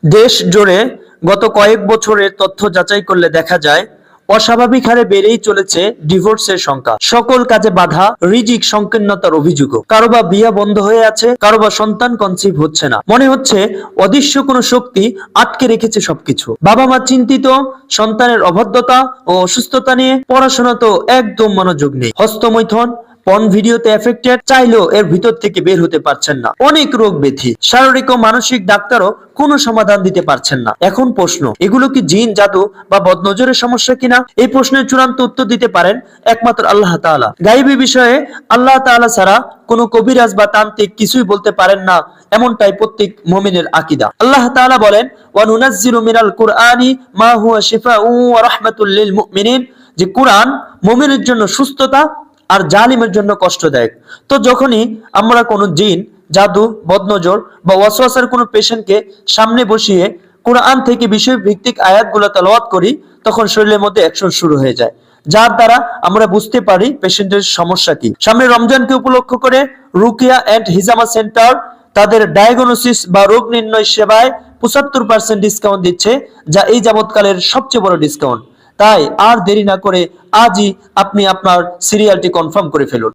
দেশ জুড়ে গত কয়েক বছরের তথ্য যাচাই করলে দেখা যায় অস্বাভাবিক হারে বেড়েই চলেছে ডিভোর্সের সংখ্যা। সকল কাজে বাধা, রিজিক সংকীর্ণতার অভিযোগও। কারোবা বিয়ে বন্ধ হয়ে আছে, কারোবা সন্তান কনসিভ হচ্ছে না। মনে হচ্ছে অদৃশ্য কোনো শক্তি আটকে রেখেছে সবকিছু। বাবা মা চিন্তিত সন্তানের অভদ্রতা ও অসুস্থতা নিয়ে, পড়াশোনা তো একদম মনোযোগ নেই। হস্তমৈথুন, পর্ন ভিডিওতে এফেক্টেড, চাইলেও এর ভিতর থেকে বের হতে পারছেন না। অনেক রোগ ব্যাধি, শারীরিক ও মানসিক ডাক্তারও কোনো সমাধান দিতে পারছেন না। এখন প্রশ্ন, এগুলো কি জিন, জাদু বা বদনজরের সমস্যা কিনা? এই প্রশ্নের চূড়ান্ত উত্তর দিতে পারেন একমাত্র আল্লাহ তাআলা। গায়বী বিষয়ে আল্লাহ তাআলা ছাড়া কোনো কবিরাজ বা তান্ত্রিক কিছুই বলতে পারেন না, এমনটাই প্রত্যেক মুমিনের আকীদা। আল্লাহ তাআলা বলেন, ওয়া নুনাজ্জিলু মিনাল কুরআনি মা হুয়া শিফাউন ওয়া রাহমাতুল লিল মুমিনিন, যে কুরআন মুমিনের জন্য সুস্থতা আর জালিমের জন্য কষ্টদায়ক। তো যখনই আমরা কোনো জিন, জাদু, বদনজর বা ওয়াসওয়াসার কোনো পেশেন্টকে সামনে বসিয়ে কোরআন থেকে বিষয় ভিত্তিক আয়াতগুলো তেলাওয়াত করি, তখন শরীরের মধ্যে অ্যাকশন শুরু হয়ে যায়, যার দ্বারা আমরা বুঝতে পারি পেশেন্টের সমস্যা কি। সামনে রমজানকে উপলক্ষ করে রুকিয়া এন্ড হিজামা সেন্টার তাদের ডায়াগনোসিস বা রোগ নির্ণয় সেবায় 75% ডিসকাউন্ট দিচ্ছে, যা এই যাবৎকালের সবচেয়ে বড় ডিসকাউন্ট। তাই আর দেরি না করে আজই আপনি আপনার সিরিয়ালটি কনফার্ম করে ফেলুন।